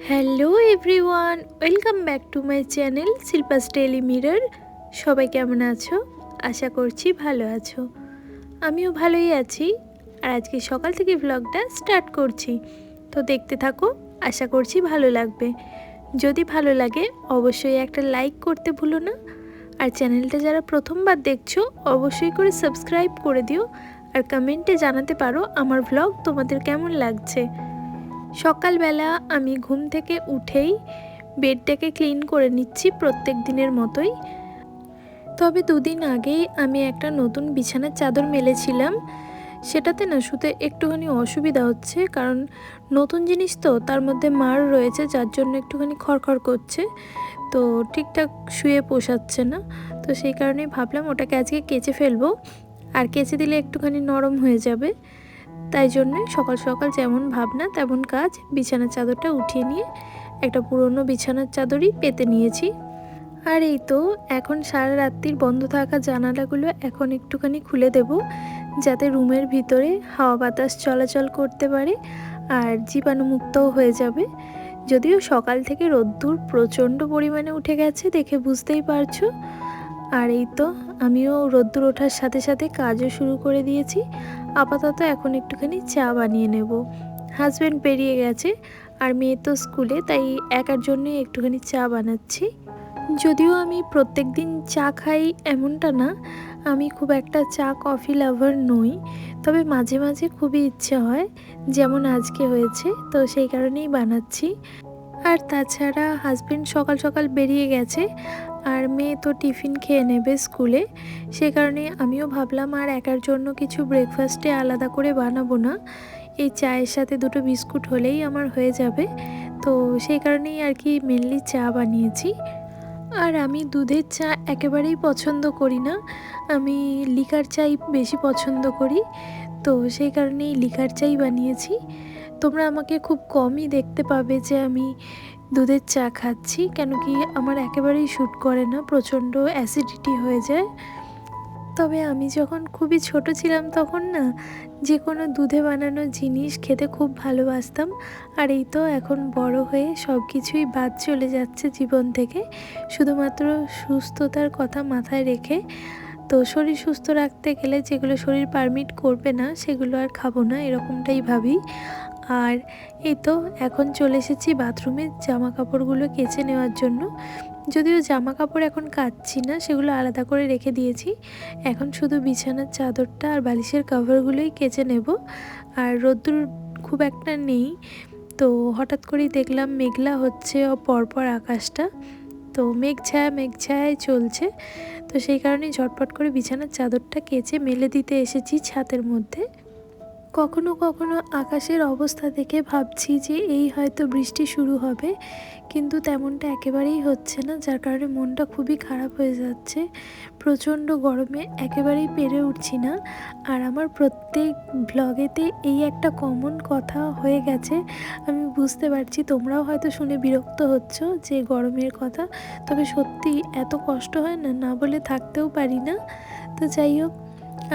Hello everyone, welcome back to my channel Shilpa's daily mirror. সবাই কেমন আছো? আশা করছি ভালো আছো। আমিও ভালোই আছি। আর আজকে সকাল থেকে ব্লগটা স্টার্ট করছি, তো দেখতে থাকো। আশা করছি ভালো লাগবে। যদি ভালো লাগে অবশ্যই একটা লাইক করতে ভুলো না। আর চ্যানেলটা যারা প্রথমবার দেখছো অবশ্যই করে সাবস্ক্রাইব করে দিও। আর কমেন্টে জানাতে পারো আমার ব্লগ তোমাদের কেমন লাগছে। সকালবেলা আমি ঘুম থেকে উঠেই বেডটাকে ক্লিন করে নিচ্ছি প্রত্যেক দিনের মতোই। তবে দুদিন আগেই আমি একটা নতুন বিছানার চাদর মেলেছিলাম। সেটাতে না শুতে একটুখানি অসুবিধা হচ্ছে, কারণ নতুন জিনিস তো, তার মধ্যে মার রয়েছে, যার জন্য একটুখানি খড়খড় করছে, তো ঠিকঠাক শুয়ে পোষাচ্ছে না। তো সেই কারণেই ভাবলাম ওটাকে আজকে কেচে ফেলবো, আর কেচে দিলে একটুখানি নরম হয়ে যাবে। তাই জন্যই সকাল সকাল যেমন ভাবনা তেমন কাজ, বিছানার চাদরটা উঠিয়ে নিয়ে একটা পুরনো বিছানার চাদরই পেতে নিয়েছি। আর এই তো এখন সারা রাত্রির বন্ধ থাকা জানালাগুলো এখন একটুখানি খুলে দেব, যাতে রুমের ভিতরে হাওয়া বাতাস চলাচল করতে পারে আর জীবাণুমুক্তও হয়ে যাবে। যদিও সকাল থেকে রোদ্দুর প্রচণ্ড পরিমাণে উঠে গেছে, দেখে বুঝতেই পারছো। আর এই তো আমিও রোদ্দুর ওঠার সাথে সাথে কাজও শুরু করে দিয়েছি। আপাতত এখন একটুখানি চা বানিয়ে নেব। হাজব্যান্ড বেরিয়ে গেছে আর মেয়ে তো স্কুলে, তাই একার জন্যই একটুখানি চা বানাচ্ছি। যদিও আমি প্রত্যেক দিন চা খাই এমনটা না, আমি খুব একটা চা কফি লাভার নই, তবে মাঝে মাঝে খুবই ইচ্ছে হয়, যেমন আজকে হয়েছে, তো সেই কারণেই বানাচ্ছি। আর তাছাড়া হাজব্যান্ড সকাল সকাল বেরিয়ে গেছে আর মেয়ে তো টিফিন খেয়ে নেবে স্কুলে, সে কারণে আমিও ভাবলাম আর একার জন্য কিছু ব্রেকফাস্টে আলাদা করে বানাবো না, এই চায়ের সাথে দুটো বিস্কুট হলেই আমার হয়ে যাবে। তো সেই কারণেই আর কি মেনলি চা বানিয়েছি। আর আমি দুধের চা একেবারেই পছন্দ করি না, আমি লিকার চাই বেশি পছন্দ করি, তো সেই কারণেই লিকার চাই বানিয়েছি। তোমরা আমাকে খুব কমই দেখতে পাবে যে আমি দুধের চা খাচ্ছি, কেন কি আমার একেবারেই শ্যুট করে না, প্রচণ্ড অ্যাসিডিটি হয়ে যায়। তবে আমি যখন খুবই ছোট ছিলাম তখন না যে কোনো দুধে বানানো জিনিস খেতে খুব ভালোবাসতাম। আর এই তো এখন বড় হয়ে সব কিছুই বাদ চলে যাচ্ছে জীবন থেকে, শুধুমাত্র সুস্থতার কথা মাথায় রেখে। তো শরীর সুস্থ রাখতে গেলে যেগুলো শরীর পারমিট করবে না সেগুলো আর খাবো না, এরকমটাই ভাবি। আর এই তো এখন চলে এসেছি বাথরুমে জামা কাপড়গুলো কেচে নেওয়ার জন্য। যদিও জামা কাপড় এখন কাচ্ছি না, সেগুলো আলাদা করে রেখে দিয়েছি, এখন শুধু বিছানার চাদরটা আর বালিশের কভারগুলোই কেচে নেব। আর রোদ্দুর খুব একটা নেই, তো হঠাৎ করেই দেখলাম মেঘলা হচ্ছে পরপর আকাশটা, তো মেঘ ছায়ায় চলছে, তো সেই কারণেই ঝটপট করে বিছানার চাদরটা কেচে মেলে দিতে এসেছি ছাদের মধ্যে। কখনো কখনো আকাশের অবস্থা দেখে ভাবছি যে এই হয়তো বৃষ্টি শুরু হবে, কিন্তু তেমনটা একেবারেই হচ্ছে না, যার কারণে মনটা খুবই খারাপ হয়ে যাচ্ছে। প্রচণ্ড গরমে একেবারেই পেরে উঠছি না। আর আমার প্রত্যেক ব্লগেতে এই একটা কমন কথা হয়ে গেছে, আমি বুঝতে পারছি তোমরাও হয়তো শুনে বিরক্ত হচ্ছ যে গরমের কথা, তবে সত্যি এত কষ্ট হয় না, না বলে থাকতেও পারি না। তো যাই হোক,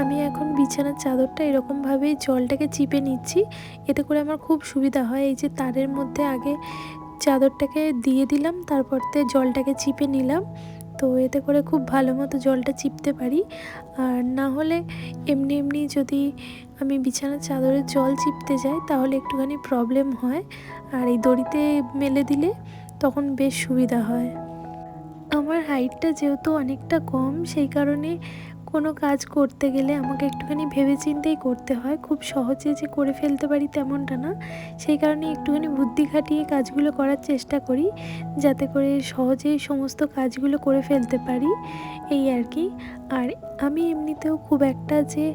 আমি এখন বিছানার চাদরটা এরকমভাবেই জলটাকে চিপে নিচ্ছি, এতে করে আমার খুব সুবিধা হয়। এই যে তারের মধ্যে আগে চাদরটাকে দিয়ে দিলাম, তারপর জলটাকে চিপে নিলাম, তো এতে করে খুব ভালো মতো জলটা চিপতে পারি। আর না হলে এমনি এমনি যদি আমি বিছানার চাদরে জল চিপতে যাই তাহলে একটুখানি প্রবলেম হয়, আর এই দড়িতে মেলে দিলে তখন বেশ সুবিধা হয়। আমার হাইটটা যেহেতু অনেকটা কম, সেই কারণে কোনো কাজ করতে গেলে আমাকে একটুখানি ভেবেচিন্তেই করতে হয়, খুব সহজে যে করে ফেলতে পারি তেমনটা না। সেই কারণে একটুখানি বুদ্ধি খাটিয়ে কাজগুলো করার চেষ্টা করি, যাতে করে সহজেই সমস্ত কাজগুলো করে ফেলতে পারি, এই আর কি। আর আমি এমনিতেও খুব একটা যে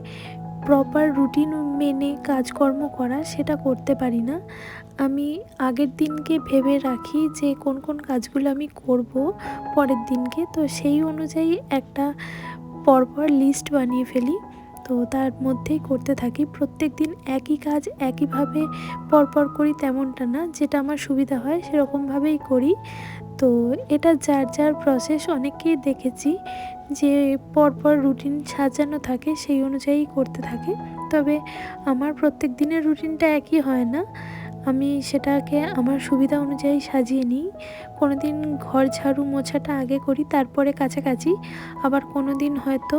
প্রপার রুটিন মেনে কাজকর্ম করা সেটা করতে পারি না। আমি আগের দিনকে ভেবে রাখি যে কোন কোন কাজগুলো আমি করব পরের দিনকে, তো সেই অনুযায়ী একটা পরপর লিস্ট বানিয়ে ফেলি, তো তার মধ্যেই করতে থাকি। প্রত্যেক দিন একই কাজ একইভাবে পরপর করি তেমনটা না, যেটা আমার সুবিধা হয় সেরকমভাবেই করি। তো এটা যার যার প্রসেস, অনেককেই দেখেছি যে পরপর রুটিন সাজানো থাকে সেই অনুযায়ী করতে থাকে, তবে আমার প্রত্যেক দিনের রুটিনটা একই হয় না। আমি সেটাকে আমার সুবিধা অনুযায়ী সাজিয়ে নিই। কোনো দিন ঘর ঝাড়ু মোছাটা আগে করি, তারপরে কাছাকাছি। আবার কোনো দিন হয়তো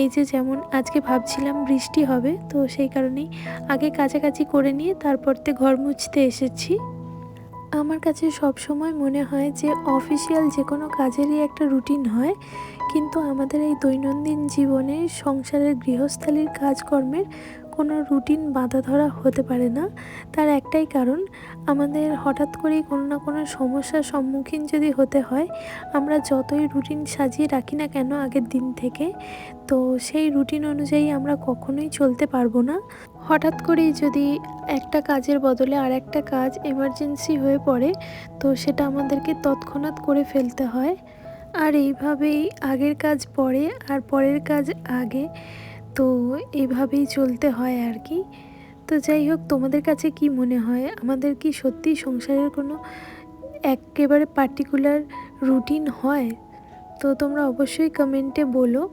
এই যে যেমন আজকে ভাবছিলাম বৃষ্টি হবে, তো সেই কারণেই আগে কাছাকাছি করে নিয়ে তারপরতে ঘর মুছতে এসেছি। আমার কাছে সব সময় মনে হয় যে অফিসিয়াল যে কোনো কাজেরই একটা রুটিন হয়, কিন্তু আমাদের এই দৈনন্দিন জীবনে সংসারের গৃহস্থালির কাজকর্মের কোনো রুটিন বাঁধা ধরা হতে পারে না। তার একটাই কারণ, আমাদের হঠাৎ করেই কোনো না কোনো সমস্যার সম্মুখীন যদি হতে হয়, আমরা যতই রুটিন সাজিয়ে রাখি না কেন আগের দিন থেকে, তো সেই রুটিন অনুযায়ী আমরা কখনোই চলতে পারবো না। হঠাৎ করেই যদি একটা কাজের বদলে আর একটা কাজ এমার্জেন্সি হয়ে পড়ে, তো সেটা আমাদেরকে তৎক্ষণাৎ করে ফেলতে হয়। আর এইভাবেই আগের কাজ পরে আর পরের কাজ আগে, তো এইভাবেই চলতে হয় আর কি। তো যাই হোক, তোমাদের কাছে কি মনে হয়, আমাদের কি সত্যিই সংসারের কোনো একেবারে পার্টিকুলার রুটিন হয়? তো তোমরা অবশ্যই কমেন্টে বলো।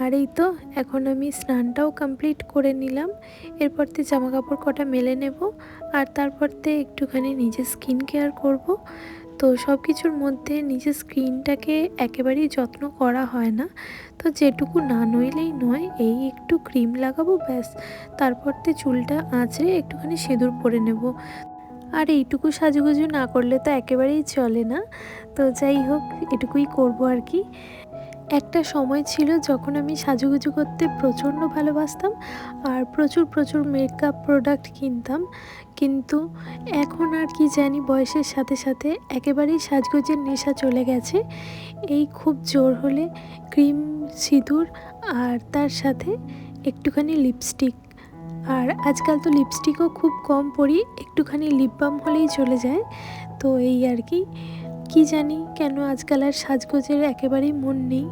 আর এই তো এখন আমি স্নানটাও কমপ্লিট করে নিলাম। এরপরতে জামা কাপড় কটা মেলে নেব, আর তারপরতে একটুখানি নিজের স্কিন কেয়ার করব। তো সব কিছুর মধ্যে নিজের স্কিনটাকে একেবারেই যত্ন করা হয় না, তো যেটুকু না নইলেই নয়, এই একটু ক্রিম লাগাবো ব্যাস, তারপরতে চুলটা আঁচড়ে একটুখানি সিঁদুর পরে নেব। আর এইটুকু সাজুগুজু না করলে তো একেবারেই চলে না। তো যাই হোক, এটুকুই করব আর কি। একটা সময় ছিল যখন আমি সাজুগুজু করতে প্রচণ্ড ভালোবাসতাম আর প্রচুর প্রচুর মেকআপ প্রোডাক্ট কিনতাম, কিন্তু এখন আর কি জানি বয়সের সাথে সাথে একেবারেই সাজগোজের নেশা চলে গেছে। এই খুব জোর হলে ক্রিম, সিঁদুর, আর তার সাথে একটুখানি লিপস্টিক। আর আজকাল তো লিপস্টিকও খুব কম পরি, একটুখানি লিপ বাম হলেই চলে যায়। তো এই আর কি, কি জানি কেন আজকাল আর সাজগোজের একেবারেই মন নেই।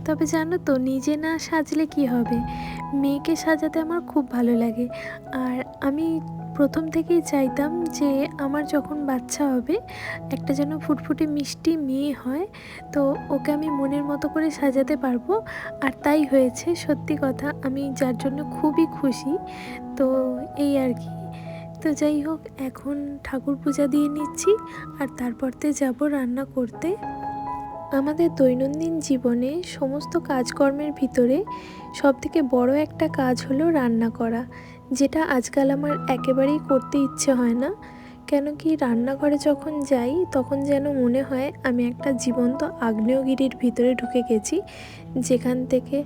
তবে জানো তো, নিজে না সাজলে কি হবে, মেয়েকে সাজাতে আমার খুব ভালো লাগে। আর আমি প্রথম থেকেই চাইতাম যে আমার যখন বাচ্চা হবে, একটা যেন ফুটফুটে মিষ্টি মেয়ে হয়, তো ওকে আমি মনের মতো করে সাজাতে পারবো। আর তাই হয়েছে, সত্যি কথা, আমি যার জন্য খুবই খুশি। তো এই আর কি। তো যাই হোক, এখন ঠাকুর পূজা দিয়ে নিচ্ছি, আর তারপরতে যাব রান্না করতে। আমাদের দৈনন্দিন জীবনে সমস্ত কাজকর্মের ভিতরে সবথেকে বড় একটা কাজ হলো রান্না করা, যেটা আজকাল আমার একেবারেই করতে ইচ্ছে হয় না। কেন কি, রান্নাঘরে যখন যাই তখন যেন মনে হয় আমি একটা জীবন্ত আগ্নেয়গিরির ভিতরে ঢুকে গেছি, যেখান থেকে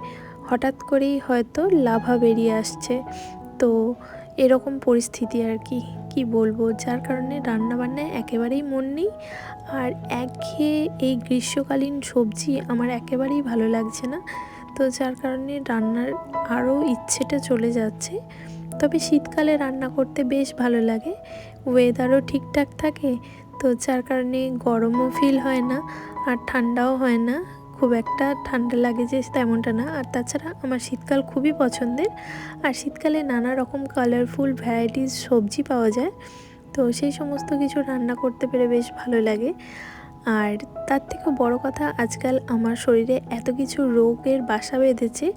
হঠাৎ করেই হয়তো লাভা বেরিয়ে আসছে। তো এরকম পরিস্থিতি আর কি, কি বলবো, যার কারণে রান্নাবান্নায় একেবারেই মন নেই। আর একঘেয়ে এই গ্রীষ্মকালীন সবজি আমার একেবারেই ভালো লাগছে না, তো যার কারণে রান্নার আরও ইচ্ছেটা চলে যাচ্ছে। তবে শীতকালে রান্না করতে বেশ ভালো লাগে, ওয়েদারও ঠিকঠাক থাকে, তো যার কারণে গরমও ফিল হয় না আর ঠান্ডাও হয় না, খুব একটা ঠান্ডা লাগে যে তেমনটা না। আর তাছাড়া আমার শীতকাল খুবই পছন্দের, আর শীতকালে নানা রকম কালারফুল ভ্যারাইটিস সবজি পাওয়া যায়, তো সেই সমস্ত কিছু রান্না করতে পেরে বেশ ভালো লাগে। আর তার থেকেও বড় কথা, আজকাল আমার শরীরে এত কিছু রোগের বাসা বেঁধেছে,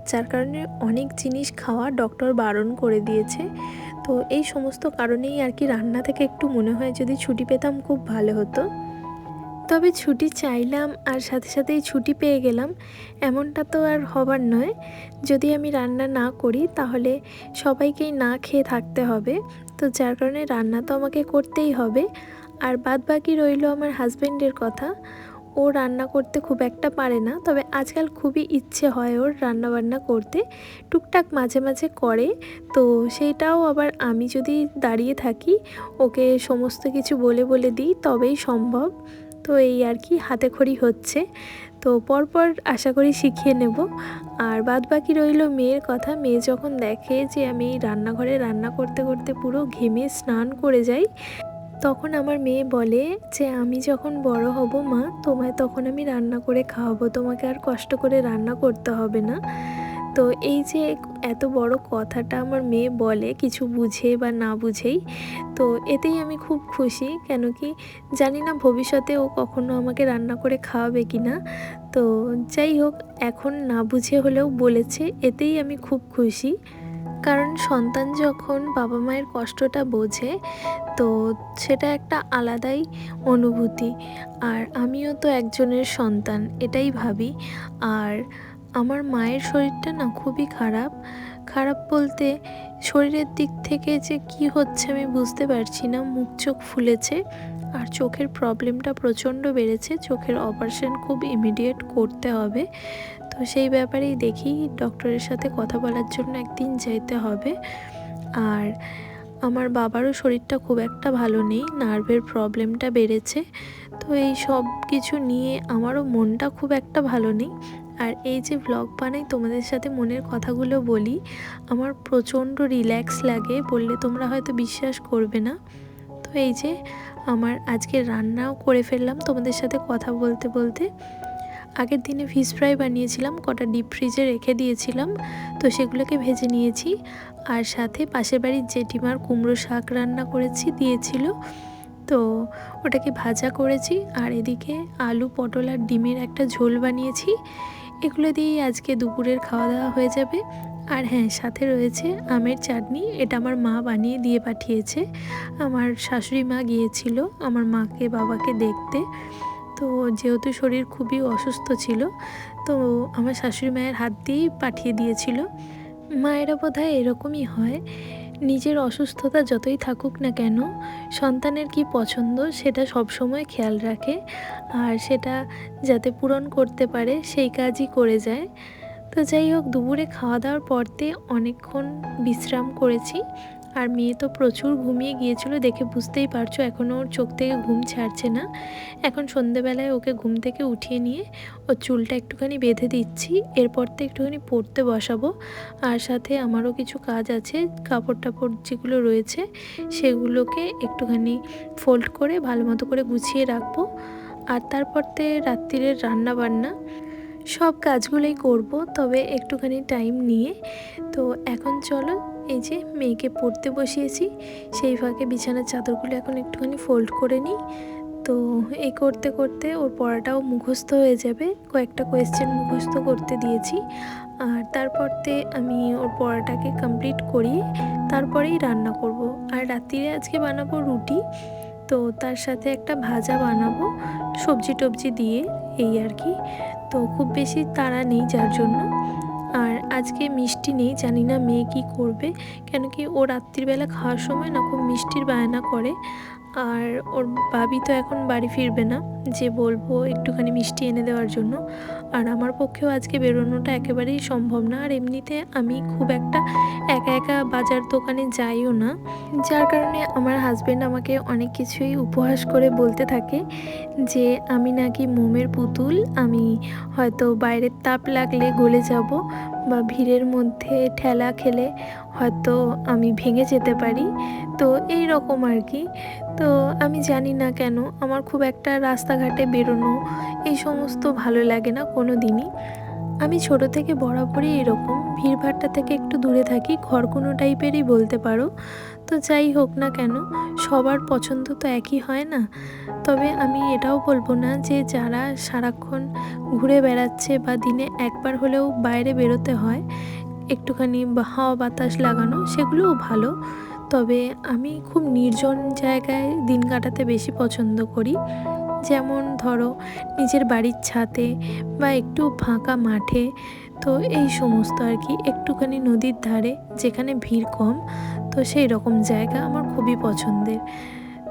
যার কারণে অনেক জিনিস খাওয়া ডক্টর বারণ করে দিয়েছে। তো এই সমস্ত কারণেই আর কি রান্না থেকে একটু মনে হয় যদি ছুটি পেতাম খুব ভালো হতো। তবে ছুটি চাইলাম আর সাথে সাথেই ছুটি পেয়ে গেলাম, এমনটা তো আর হবার নয়। যদি আমি রান্না না করি তাহলে সবাইকেই না খেয়ে থাকতে হবে, তো যার কারণে রান্না তো আমাকে করতেই হবে। আর বাদ বাকি রইল আমার হাজব্যান্ডের কথা, ও রান্না করতে খুব একটা পারে না, তবে আজকাল খুবই ইচ্ছে হয় ওর রান্না বান্না করতে, টুকটাক মাঝে মাঝে করে। তো সেইটাও আবার আমি যদি দাঁড়িয়ে থাকি, ওকে সমস্ত কিছু বলে বলে দিই তবেই সম্ভব। তো এই আর কি, হাতে খড়ি হচ্ছে, তো পরপর আশা করি শিখিয়ে নেব। আর বাদ বাকি রইল মেয়ের কথা, মেয়ে যখন দেখে যে আমি রান্নাঘরে রান্না করতে করতে পুরো ঘেমে স্নান করে যাই, তখন আমার মেয়ে বলে যে আমি যখন বড় হব মা, তোমায় তখন আমি রান্না করে খাওয়াবো, তোমাকে আর কষ্ট করে রান্না করতে হবে না। তো এই যে এত বড় কথাটা আমার মেয়ে বলে, কিছু বুঝে বা না বুঝেই, তো এতেই আমি খুব খুশি। কেন কি জানি না ভবিষ্যতে ও কখনো আমাকে রান্না করে খাওয়াবে কি না। তো যাই হোক, এখন না বুঝে হলেও বলেছে, এতেই আমি খুব খুশি। কারণ সন্তান যখন বাবা মায়ের কষ্টটা বোঝে তো সেটা একটা আলাদাই অনুভূতি। আর আমিও তো একজনের সন্তান, এটাই ভাবি। আর আমার মায়ের শরীরটা না খুবই খারাপ। খারাপ বলতে শরীরের দিক থেকে যে কি হচ্ছে আমি বুঝতে পারছি না। মুখ চোখ ফুলেছে আর চোখের প্রবলেমটা প্রচণ্ড বেড়েছে। চোখের অপারেশন খুব ইমিডিয়েট করতে হবে। তো সেই ব্যাপারেই দেখি, ডক্টরের সাথে কথা বলার জন্য একদিন যেতে হবে। আর আমার বাবারও শরীরটা খুব একটা ভালো নেই, নার্ভের প্রবলেমটা বেড়েছে। তো এই সব কিছু নিয়ে আমারও মনটা খুব একটা ভালো নেই। আর এই যে ব্লগ বানাই, তোমাদের সাথে মনের কথাগুলো বলি, আমার প্রচণ্ড রিল্যাক্স লাগে, বললে তোমরা হয়তো বিশ্বাস করবে না। তো এই যে আমার আজকে রান্নাও করে ফেললাম তোমাদের সাথে কথা বলতে বলতে। আগের দিনে ফিশ ফ্রাই বানিয়েছিলাম, কটা ডিপ ফ্রিজে রেখে দিয়েছিলাম, তো সেগুলোকে ভেজে নিয়েছি। আর সাথে পাশের বাড়ির জেঠিমার কুমড়ো শাক রান্না করেছি, দিয়েছিল, তো ওটাকে ভাজা করেছি। আর এদিকে আলু পটল আর ডিমের একটা ঝোল বানিয়েছি। এগুলো দিয়েই আজকে দুপুরের খাওয়া দাওয়া হয়ে যাবে। আর হ্যাঁ, সাথে রয়েছে আমের চাটনি, এটা আমার মা বানিয়ে দিয়ে পাঠিয়েছে। আমার শাশুড়ি মা গিয়েছিল আমার মাকে বাবাকে দেখতে, তো যেহেতু শরীর খুবই অসুস্থ ছিল, তো আমার শাশুড়ি মায়ের হাত দিয়েই পাঠিয়ে দিয়েছিল। মায়েরা বোধহয় এরকমই হয়, নিজের অসুস্থতা যতই থাকুক না কেন সন্তানের কি পছন্দ সেটা সবসময় খেয়াল রাখে, আর সেটা যাতে পূরণ করতে পারে সেই কাজই করে যায়। তো যাই হোক, দুপুরে খাওয়া দাওয়ার পরতে অনেকক্ষণ বিশ্রাম করেছি। আর মেয়ে তো প্রচুর ঘুমিয়ে গিয়েছিল, দেখে বুঝতেই পারছো এখনও ওর চোখ থেকে ঘুম ছাড়ছে না। এখন সন্ধেবেলায় ওকে ঘুম থেকে উঠিয়ে নিয়ে ওর চুলটা একটুখানি বেঁধে দিচ্ছি, এরপর তো একটুখানি পড়তে বসাবো। আর সাথে আমারও কিছু কাজ আছে, কাপড় টাপড় যেগুলো রয়েছে সেগুলোকে একটুখানি ফোল্ড করে ভালো মতো করে গুছিয়ে রাখবো। আর তারপরতে রাত্রিরের রান্না বান্না সব কাজগুলোই করব, তবে একটুখানি টাইম নিয়ে। তো এখন চলো, এই যে মেয়েকে পড়তে বসিয়েছি, সেই ফাঁকে বিছানার চাদরগুলো এখন একটুখানি ফোল্ড করে নিই। তো এই করতে করতে ওর পড়াটাও মুখস্থ হয়ে যাবে, কয়েকটা কোয়েশ্চেন মুখস্থ করতে দিয়েছি। আর তারপরতে আমি ওর পড়াটাকে কমপ্লিট করি, তারপরেই রান্না করব। আর রাত্রিরে আজকে বানাবো রুটি, তো তার সাথে একটা ভাজা বানাবো সবজি টবজি দিয়ে, এই আর কি। তো খুব বেশি তাড়া নেই যার জন্য। আর আজকে মিষ্টি নেই, জানি না মেয়ে কী করবে, কেন কি ও রাত্রিবেলা খাওয়ার সময় না খুব মিষ্টির বায়না করে। আর ওর ভাবি তো এখন বাড়ি ফিরবে না যে বলবো একটুখানি মিষ্টি এনে দেওয়ার জন্য। আর আমার পক্ষেও আজকে বেরোনোটা একেবারেই সম্ভব না। আর এমনিতে আমি খুব একটা একা একা বাজার দোকানে যাইও না, যার কারণে আমার হাজব্যান্ড আমাকে অনেক কিছুই উপহাস করে বলতে থাকে যে আমি নাকি মোমের পুতুল, আমি হয়তো বাইরের তাপ লাগলে গলে যাব, বা ভিড়ের মধ্যে ঠেলা খেলে হয়তো আমি ভেঙে যেতে পারি। তো এই রকম আর কি। তো আমি জানি না কেন আমার খুব একটা রাস্তাঘাটে বেরোনো এই সমস্ত ভালো লাগে না কোনো দিনই। আমি ছোট থেকে বরাবরই এরকম ভিড়ভাট্টা থেকে একটু দূরে থাকি, ঘরকুনো টাইপেরই বলতে পারো। তো যাই হোক না কেন, সবার পছন্দ তো একই হয় না। তবে আমি এটাও বলবো না যে যারা সারাক্ষণ ঘুরে বেড়াচ্ছে বা দিনে একবার হলেও বাইরে বেরোতে হয় একটুখানি হাওয়া বাতাস লাগানো, সেগুলোও ভালো। তবে আমি খুব নির্জন জায়গায় দিন কাটাতে বেশি পছন্দ করি, যেমন ধরো নিজের বাড়ির ছাদে বা একটু ফাঁকা মাঠে। তো এই সমস্ত আর কি, একটুখানি নদীর ধারে যেখানে ভিড় কম, তো সেই রকম জায়গা আমার খুবই পছন্দের।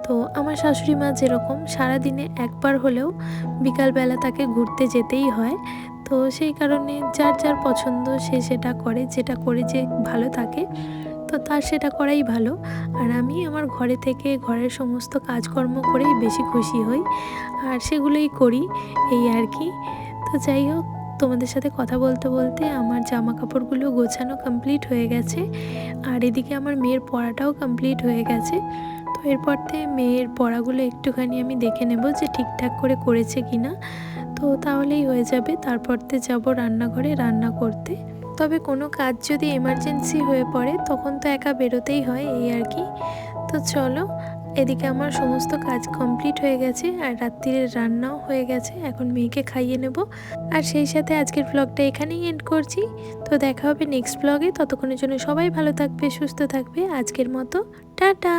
তো আমার শাশুড়ি মা যেরকম সারাদিনে একবার হলেও বিকালবেলা তাকে ঘুরতে যেতেই হয়। তো সেই কারণে যার যার পছন্দ সে সেটা করে, যেটা করে যে ভালো থাকে তো তার সেটা করাই ভালো। আর আমি আমার ঘরে থেকে ঘরের সমস্ত কাজকর্ম করেই বেশি খুশি হই, আর সেগুলোই করি, এই আর কি। তো যাই হোক, তোমাদের সাথে কথা বলতে বলতে আমার জামা কাপড়গুলো গোছানো কমপ্লিট হয়ে গেছে। আর এদিকে আমার মেয়ের পড়াটাও কমপ্লিট হয়ে গেছে। তো এরপর থেকে মেয়ের পড়াগুলো একটুখানি আমি দেখে নেব যে ঠিকঠাক করে করেছে কি না, তো তাহলেই হয়ে যাবে। তারপর থেকে যাবো রান্নাঘরে রান্না করতে। তবে কোনো কাজ যদি এমার্জেন্সি হয়ে পড়ে তখন তো একা বেরোতেই হয়, এই আর কি। তো চলো, এদিকে আমার সমস্ত কাজ কমপ্লিট হয়ে গেছে আর রাত্রির রান্নাও হয়ে গেছে। এখন মেয়েকে খাইয়ে নেব। আর সেই সাথে আজকের ব্লগটা এখানেই এন্ড করছি। তো দেখা হবে নেক্সট ব্লগে। ততক্ষণের জন্য সবাই ভালো থাকবে, সুস্থ থাকবে। আজকের মতো টাটা।